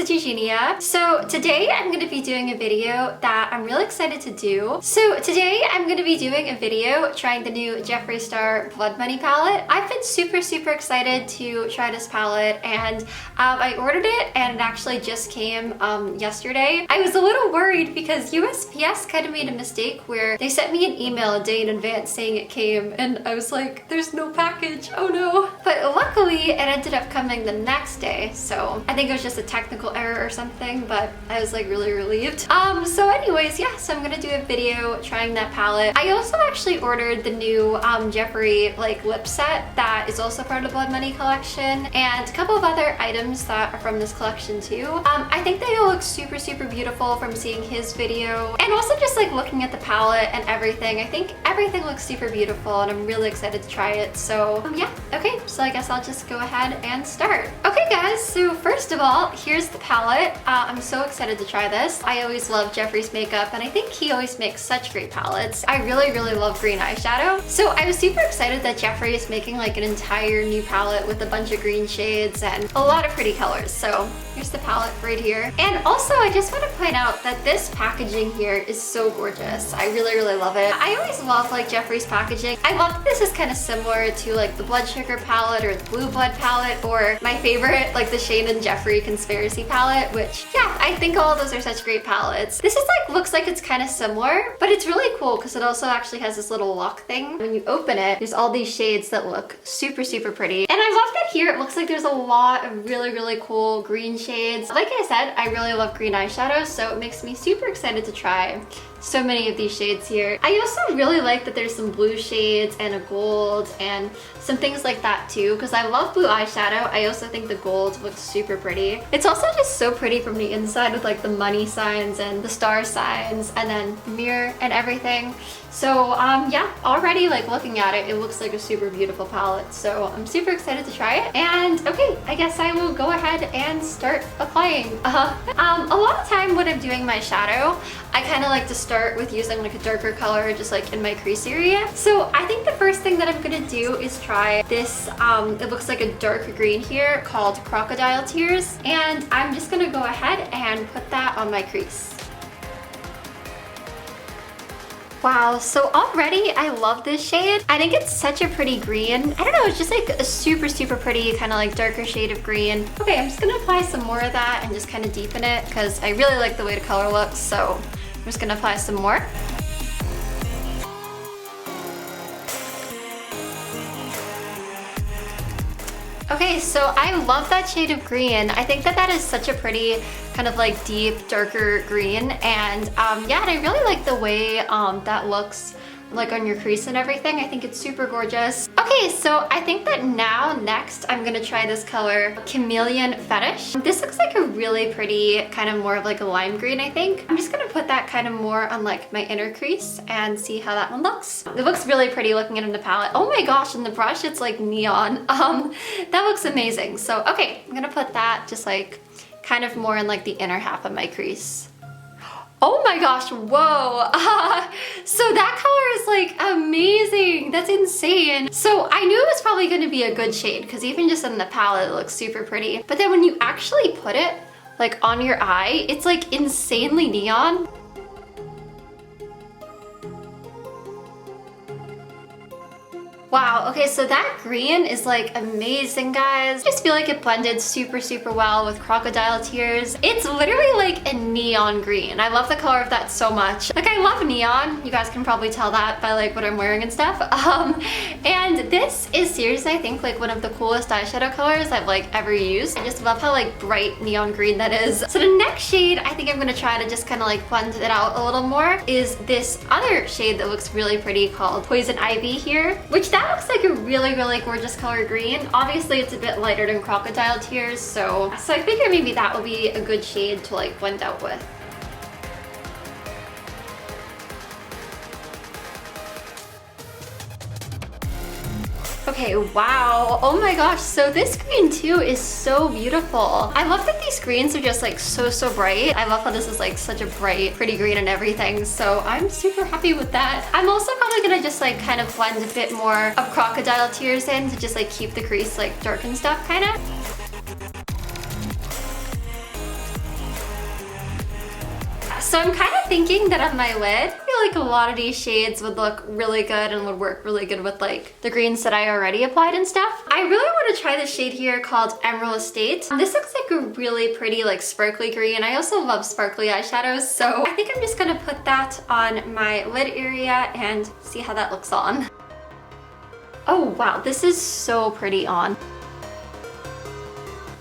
it's Eugenia. So today I'm going to be doing a video that I'm really excited to do. So today I'm going to be doing a video trying the new Jeffree Star Blood Money palette. I've been super excited to try this palette, and I ordered it and it actually just came yesterday. I was a little worried because USPS kind of made a mistake where they sent me an email a day in advance saying it came, and I was like, there's no package, oh no. But luckily it ended up coming the next day, so I think it was just a technical error or something, but I was like really relieved. So anyways, yeah, so I'm gonna do a video trying that palette. I also actually ordered the new Jeffree like lip set that is also part of the Blood Money collection, and a couple of other items that are from this collection too. I think they all look super beautiful from seeing his video, and also just like looking at the palette and everything. I think everything looks super beautiful and I'm really excited to try it. So yeah, okay, so I guess I'll just go ahead and start. Okay guys, so first of all, here's the palette. I'm so excited to try this. I always love Jeffree's makeup, and I think he always makes such great palettes. I really love green eyeshadow. So I was super excited that Jeffree is making like an entire new palette with a bunch of green shades and a lot of pretty colors. So here's the palette right here. And also I just want to point out that this packaging here is so gorgeous. I really love it. I always love like Jeffree's packaging. I love that this is kind of similar to like the Blood Sugar palette or the Blue Blood palette, or my favorite, like the Shane and Jeffree Conspiracy palette, which yeah, I think all of those are such great palettes. This is like, looks like it's kind of similar, but it's really cool because it also actually has this little lock thing. When you open it, there's all these shades that look super pretty. And I love that here it looks like there's a lot of really cool green shades. Like I said, I really love green eyeshadow, so it makes me super excited to try so many of these shades here. I also really like that there's some blue shades and a gold and some things like that too, because I love blue eyeshadow. I also think the gold looks super pretty. It's also just so pretty from the inside with like the money signs and the star signs and then the mirror and everything. So yeah, already like looking at it, it looks like a super beautiful palette. So I'm super excited to try it. And okay, I guess I will go ahead and start applying. A lot of time when I'm doing my shadow, I kind of like to start with using like a darker color just like in my crease area. So I think the first thing that I'm gonna do is try this, it looks like a dark green here called Crocodile Tears. And I'm just gonna go ahead and put that on my crease. Wow, so already I love this shade. I think it's such a pretty green. I don't know, it's just like a super pretty kind of like darker shade of green. Okay, I'm just gonna apply some more of that and just kind of deepen it because I really like the way the color looks. So I'm just gonna apply some more. Okay, so I love that shade of green. I think that that is such a pretty kind of like deep, darker green. And yeah, and I really like the way that looks like on your crease and everything. I think it's super gorgeous. Okay, so I think that now next I'm gonna try this color Chameleon Fetish. This looks like a really pretty kind of more of like a lime green, I think. I'm just gonna put that kind of more on like my inner crease and see how that one looks. It looks really pretty looking at it in the palette. Oh my gosh, in the brush it's like neon. That looks amazing. So okay, I'm gonna put that just like kind of more in like the inner half of my crease. Oh my gosh, whoa. So that color is like amazing. That's insane. So I knew it was probably gonna be a good shade because even just in the palette it looks super pretty. But then when you actually put it like on your eye, it's like insanely neon. Wow, okay, so that green is like amazing, guys. I just feel like it blended super well with Crocodile Tears. It's literally like a neon green. I love the color of that so much. Like, I love neon. You guys can probably tell that by like what I'm wearing and stuff. And this is seriously, I think, like one of the coolest eyeshadow colors I've like ever used. I just love how like bright neon green that is. So the next shade I think I'm gonna try to just kind of like blend it out a little more is this other shade that looks really pretty called Poison Ivy here, which that looks like a really gorgeous color green. Obviously it's a bit lighter than Crocodile Tears, so I figure maybe that will be a good shade to like blend out with. Okay, wow. Oh my gosh, so this green too is so beautiful. I love that these greens are just like so bright. I love how this is like such a bright, pretty green and everything, so I'm super happy with that. I'm also probably gonna just like kind of blend a bit more of Crocodile Tears in to just like keep the crease like dark and stuff kind of. so I'm kind of thinking that on my lid, I feel like a lot of these shades would look really good and would work really good with like the greens that I already applied and stuff. I really want to try this shade here called Emerald Estate. This looks like a really pretty like sparkly green. I also love sparkly eyeshadows, so I think I'm just gonna put that on my lid area and see how that looks on. Oh wow, this is so pretty on.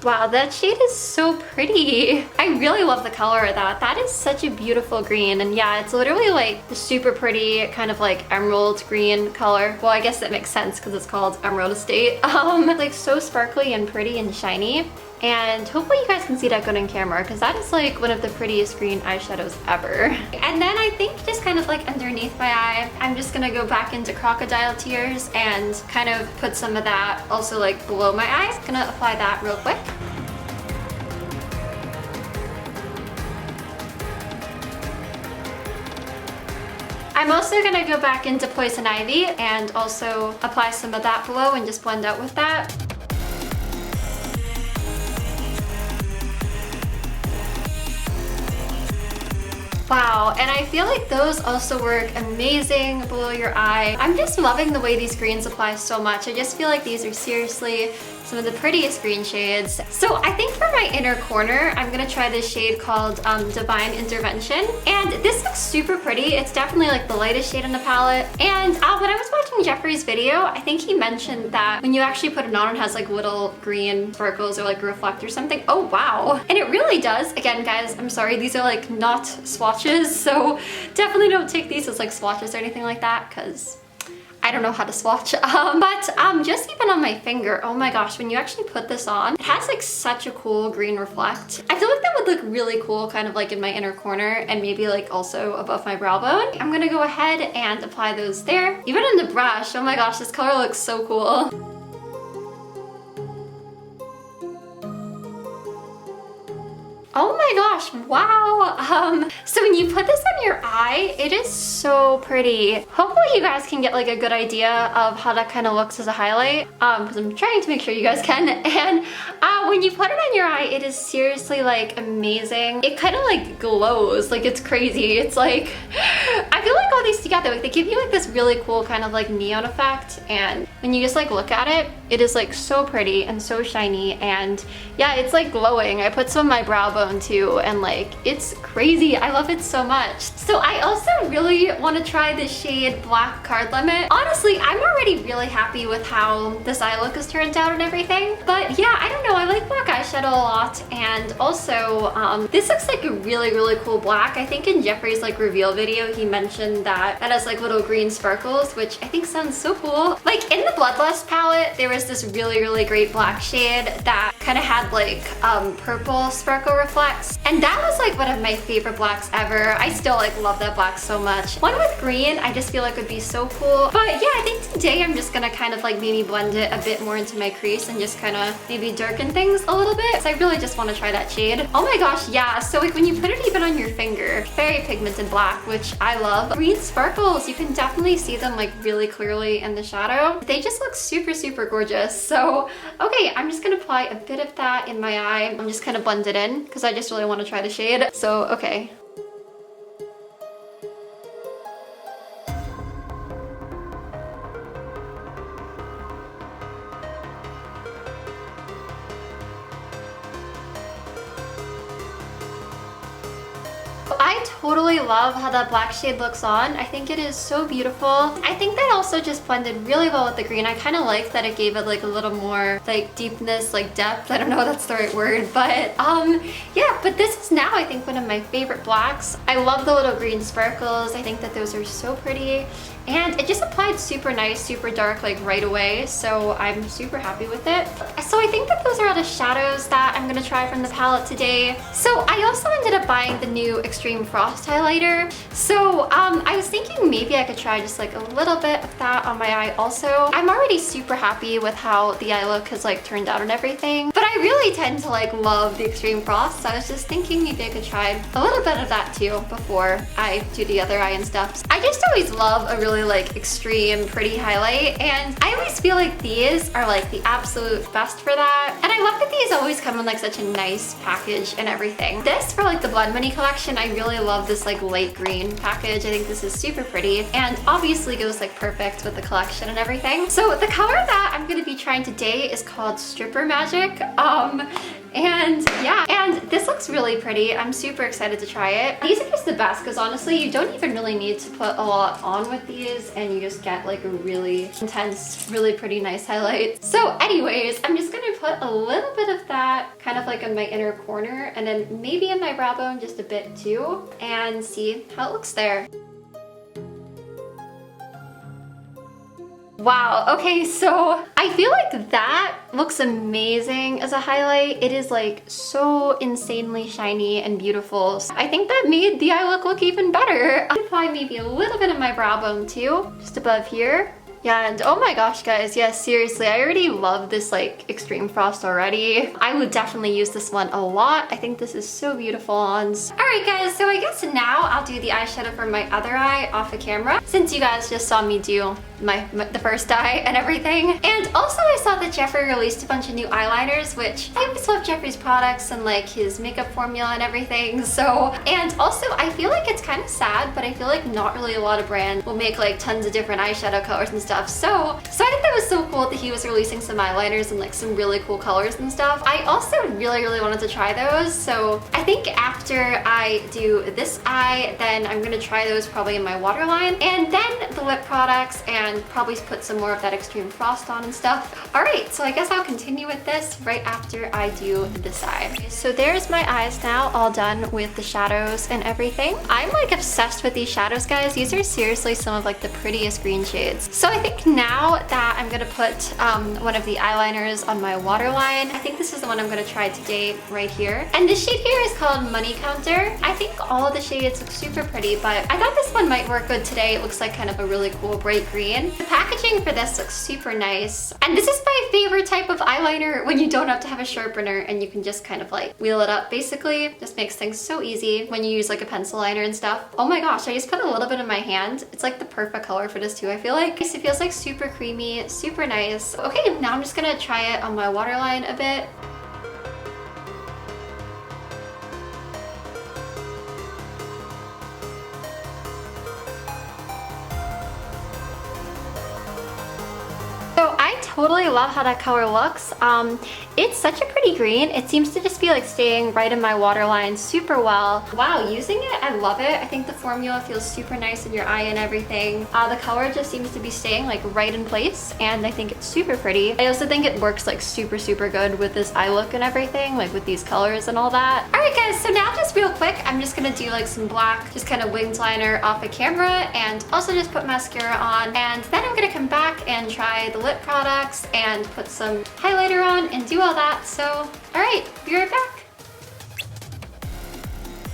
Wow, that shade is so pretty. I really love the color of that. That is such a beautiful green. And yeah, it's literally like the super pretty kind of like emerald green color. Well, I guess that makes sense because it's called Emerald Estate. Like so sparkly and pretty and shiny. And hopefully you guys can see that good in camera because that is like one of the prettiest green eyeshadows ever. And then I think just kind of like underneath my eye, I'm just gonna go back into Crocodile Tears and kind of put some of that also like below my eyes. Gonna apply that real quick. I'm also gonna go back into Poison Ivy and also apply some of that below and just blend out with that. Wow, and I feel like those also work amazing below your eye. I'm just loving the way these greens apply so much. I just feel like these are seriously some of the prettiest green shades. So I think for my inner corner, I'm gonna try this shade called Divine Intervention. And this looks super pretty. It's definitely like the lightest shade in the palette. And when I was watching Jeffree's video, I think he mentioned that when you actually put it on, it has like little green sparkles or like reflect or something. Oh wow. And it really does. Again, guys, I'm sorry, these are like not swatches. So definitely don't take these as like swatches or anything like that because I don't know how to swatch, but just even on my finger, oh my gosh, when you actually put this on, it has like such a cool green reflect. I feel like that would look really cool kind of like in my inner corner and maybe like also above my brow bone. I'm gonna go ahead and apply those there. Even in the brush, oh my gosh, this color looks so cool. Oh my gosh, wow. So when you put this on your eye, it is so pretty. Hopefully you guys can get like a good idea of how that kind of looks as a highlight, because I'm trying to make sure you guys can. And when you put it on your eye, it is seriously like amazing. It kind of like glows, like it's crazy. It's like, I feel like all these together, like they give you like this really cool kind of like neon effect. And when you just like look at it, it is like so pretty and so shiny. And yeah, it's like glowing. I put some on my brow bone too, and like it's crazy. I love it so much. So I also really want to try the shade Black Card Limit. Honestly, I'm already really happy with how this eye look has turned out and everything, but yeah, I don't know, I like black eyeshadow a lot. And also this looks like a really cool black. I think in Jeffree's like reveal video he mentioned that it has like little green sparkles, which I think sounds so cool. Like in the Bloodlust palette there was this really great black shade that kind of had like purple sparkle reflects, and that was like one of my favorite blacks ever. I still like love that black so much. One with green I just feel like would be so cool. But yeah, I think today I'm just gonna kind of like maybe blend it a bit more into my crease and just kind of maybe darken things a little bit. So I really just want to try that shade. Oh my gosh, yeah, so like when you put it even on your finger, very pigmented black, which I love. Green sparkles, you can definitely see them like really clearly in the shadow. They just look super gorgeous. So okay, I'm just gonna apply a bit of that in my eye. I'm just kind of blend it in because I just really want to try the shade. So okay. I totally love how that black shade looks on. I think it is so beautiful. I think that also just blended really well with the green. I kind of like that it gave it like a little more like deepness, like depth. I don't know if that's the right word, but yeah, but this is now I think one of my favorite blacks. I love the little green sparkles. I think that those are so pretty. And it just applied super nice, super dark, like right away. So I'm super happy with it. So I think that those are all the shadows that I'm gonna try from the palette today. So I also ended up buying the new Extreme Frost highlighter. So I was thinking maybe I could try just like a little bit of that on my eye also. I'm already super happy with how the eye look has like turned out and everything. But I I really tend to like love the extreme frost, so I was just thinking maybe I could try a little bit of that too before I do the other eye and stuff. I just always love a really like extreme pretty highlight, and I always feel like these are like the absolute best for that. And I love that these always come in like such a nice package and everything. This for like the Blood Money collection, I really love this like light green package. I think this is super pretty and obviously goes like perfect with the collection and everything. So the color that I'm gonna be trying today is called Stripper Magic. And yeah, and this looks really pretty. I'm super excited to try it. These are just the best because honestly, you don't even really need to put a lot on with these and you just get like a really intense, really pretty nice highlight. So anyways, I'm just gonna put a little bit of that kind of like in my inner corner and then maybe in my brow bone just a bit too, and see how it looks there. Wow, okay, so I feel like that looks amazing as a highlight. It is like so insanely shiny and beautiful. So I think that made the eye look even better. I'll apply maybe a little bit of my brow bone too, just above here. Yeah, and oh my gosh, guys, yes, seriously, I already love this like extreme frost already. I would definitely use this one a lot. I think this is so beautiful on. All right, guys, so I guess now I'll do the eyeshadow for my other eye off of camera, since you guys just saw me do the first eye and everything. And also I saw that Jeffree released a bunch of new eyeliners, which I always love Jeffree's products and like his makeup formula and everything. So, and also I feel like it's kind of sad, but I feel like not really a lot of brands will make like tons of different eyeshadow colors and stuff. So I think that was so cool that he was releasing some eyeliners and like some really cool colors and stuff. I also really wanted to try those. So I think after I do this eye, then I'm gonna try those probably in my waterline, and then the lip products, and probably put some more of that extreme frost on and stuff. All right, so I guess I'll continue with this right after I do this eye. So there's my eyes now, all done with the shadows and everything. I'm like obsessed with these shadows, guys. These are seriously some of like the prettiest green shades. So I think now that I'm gonna put one of the eyeliners on my waterline, I think this is the one I'm gonna try today right here. And this shade here is called Money Counter. I think all of the shades look super pretty, but I thought this one might work good today. It looks like kind of a really cool bright green. The packaging for this looks super nice. And this is my favorite type of eyeliner, when you don't have to have a sharpener and you can just kind of like wheel it up basically. Just makes things so easy when you use like a pencil liner and stuff. Oh my gosh, I just put a little bit in my hand. It's like the perfect color for this too, I feel like. It feels like super creamy, super nice. Okay, now I'm just gonna try it on my waterline a bit. So I totally love how that color looks. It's such a pretty green. It seems to just be like staying right in my waterline super well. Wow, using it, I love it. I think the formula feels super nice in your eye and everything. The color just seems to be staying like right in place, and I think it's super pretty. I also think it works like super good with this eye look and everything, like with these colors and all that. All right, guys, so now just real quick, I'm just gonna do like some black, just kind of winged liner off of camera, and also just put mascara on, and then I'm gonna come back and try the lip products and put some highlighter on and do all that. So, all right, be right back.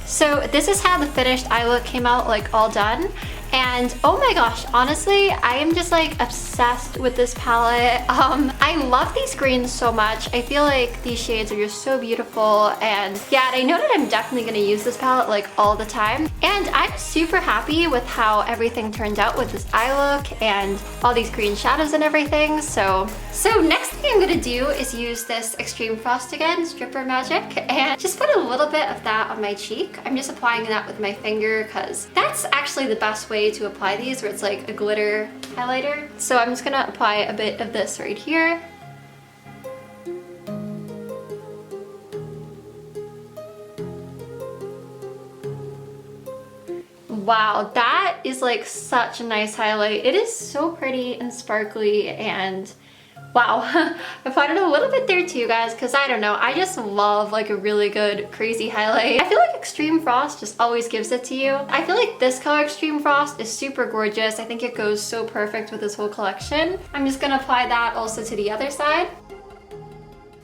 So this is how the finished eye look came out, like all done. And oh my gosh, honestly, I am just like obsessed with this palette. I love these greens so much. I feel like these shades are just so beautiful, and yeah, I know that I'm definitely gonna use this palette like all the time. And I'm super happy with how everything turned out with this eye look and all these green shadows and everything. So next thing I'm gonna do is use this Extreme Frost again, Stripper Magic, and just put a little bit of that on my cheek. I'm just applying that with my finger because that's actually the best way to apply these, where it's like a glitter highlighter. So I'm just gonna apply a bit of this right here. Wow, that is like such a nice highlight. It is so pretty and sparkly, and wow, I applied it a little bit there too, guys, because I don't know, I just love like a really good crazy highlight. I feel like Extreme Frost just always gives it to you. I feel like this color Extreme Frost is super gorgeous. I think it goes so perfect with this whole collection. I'm just gonna apply that also to the other side.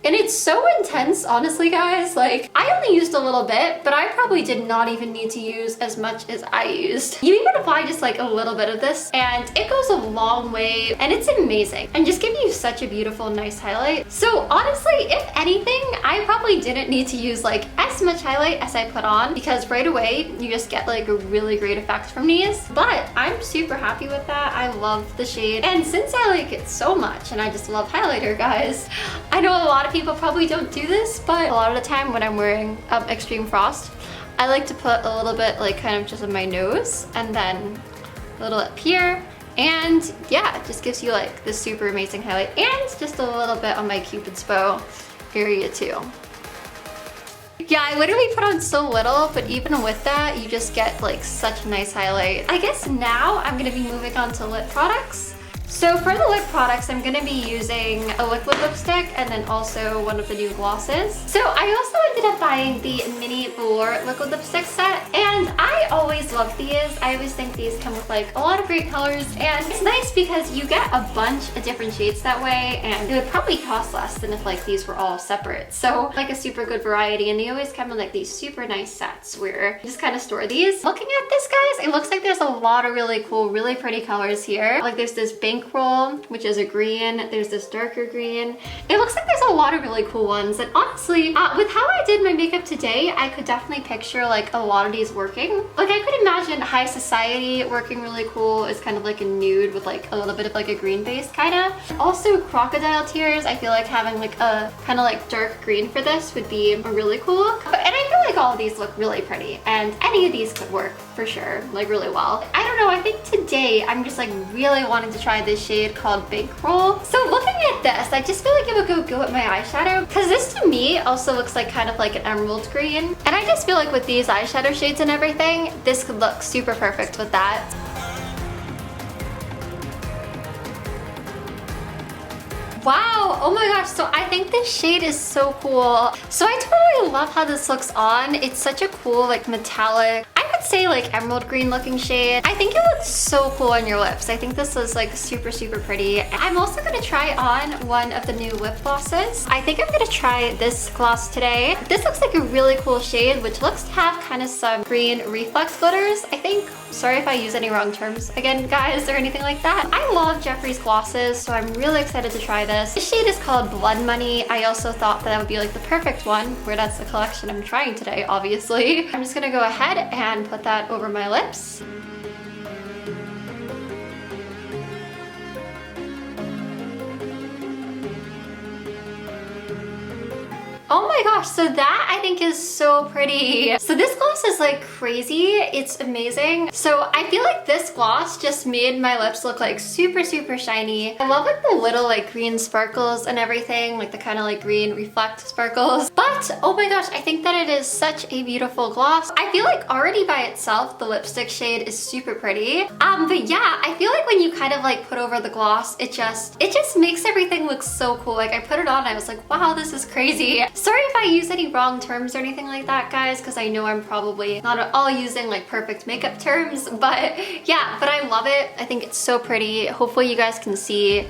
And it's so intense, honestly, guys. Like, I only used a little bit, but I probably did not even need to use as much as I used. You even apply just like a little bit of this, and it goes a long way, and it's amazing. And just give you such a beautiful, nice highlight. So honestly, if anything, I probably didn't need to use like as much highlight as I put on, because right away, you just get like a really great effect from these. But I'm super happy with that. I love the shade. And since I like it so much, and I just love highlighter, guys, I know a lot of people probably don't do this, but a lot of the time when I'm wearing Extreme Frost, I like to put a little bit like kind of just on my nose, and then a little up here. And yeah, it just gives you like this super amazing highlight, and just a little bit on my Cupid's bow area too. Yeah, I literally put on so little, but even with that, you just get like such a nice highlight. I guess now I'm gonna be moving on to lip products. So for the lip products, I'm gonna be using a liquid lipstick and then also one of the new glosses. So I also ended up buying the mini velour liquid lipstick set, and I always love these. I always think these come with like a lot of great colors, and it's nice because you get a bunch of different shades that way, and it would probably cost less than if like these were all separate. So like a super good variety, and they always come in like these super nice sets where you just kind of store these. Looking at this, guys, it looks like there's a lot of really cool, really pretty colors here. Like there's this bankroll, which is a green. There's this darker green. It looks like there's a lot of really cool ones. And honestly, with how I did my makeup today, I could definitely picture like a lot of these working. Like I could imagine High Society working really cool. It's kind of like a nude with like a little bit of like a green base kind of. Also Crocodile Tears, I feel like having like a kind of like dark green for this would be a really cool look. And I feel like all of these look really pretty, and any of these could work for sure, like really well. I don't know, I think today I'm just like really wanting to try this shade called Bankroll. So looking at this, I just feel like it would go good with my eyeshadow, because this to me also looks like kind of like an emerald green. And I just feel like with these eyeshadow shades and everything, this could look super perfect with that. Wow, oh my gosh, so I think this shade is so cool. So I totally love how this looks on. It's such a cool like metallic, I would say like emerald green looking shade. I think it looks so cool on your lips. I think this is like super, super pretty. I'm also gonna try on one of the new lip glosses. I think I'm gonna try this gloss today. This looks like a really cool shade, which looks to have kind of some green reflex glitters, I think. Sorry if I use any wrong terms again, guys, or anything like that. I love Jeffree's glosses, so I'm really excited to try this. This shade is called Blood Money. I also thought that would be like the perfect one, where that's the collection I'm trying today, obviously. I'm just gonna go ahead and put that over my lips. Oh my gosh, so that I think is so pretty. So this gloss is like crazy. It's amazing. So I feel like this gloss just made my lips look like super, super shiny. I love like the little like green sparkles and everything, like the kind of like green reflect sparkles. But oh my gosh, I think that it is such a beautiful gloss. I feel like already by itself, the lipstick shade is super pretty. But yeah, I feel like when you kind of like put over the gloss, it just makes everything look so cool. Like I put it on and I was like, wow, this is crazy. Sorry if I use any wrong terms or anything like that, guys, because I know I'm probably not at all using like perfect makeup terms, but yeah, but I love it. I think it's so pretty. Hopefully you guys can see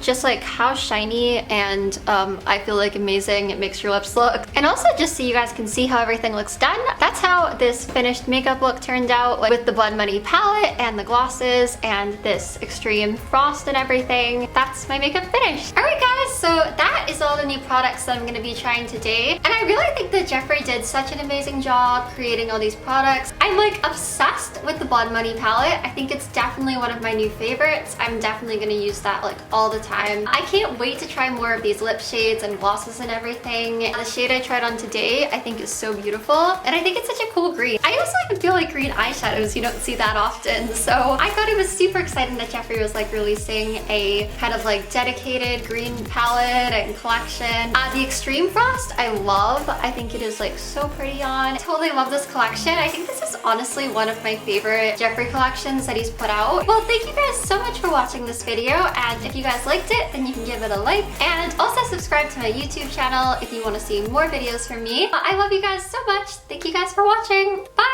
just like how shiny and I feel like amazing it makes your lips look. And also just so you guys can see how everything looks done, that's how this finished makeup look turned out, like with the Blood Money palette and the glosses and this Extreme Frost and everything. That's my makeup finished. Alright guys, so that is all the new products that I'm going to be trying today. And I really think that Jeffree did such an amazing job creating all these products. I'm like obsessed with the Blood Money palette. I think it's definitely one of my new favorites. I'm definitely going to use that like all the time. I can't wait to try more of these lip shades and glosses and everything. The shade I tried on today I think is so beautiful, and I think it's such a cool green. I also even feel like green eyeshadows, you don't see that often, so I thought it was super exciting that Jeffree was like releasing a kind of like dedicated green palette and collection. The Extreme Frost I love. I think it is like so pretty on. I totally love this collection. I think this is honestly one of my favorite Jeffree collections that he's put out. Well, thank you guys so much for watching this video, and if you guys liked it, then you can give it a like, and also subscribe to my YouTube channel if you want to see more videos from me. I love you guys so much. Thank you guys for watching. Bye!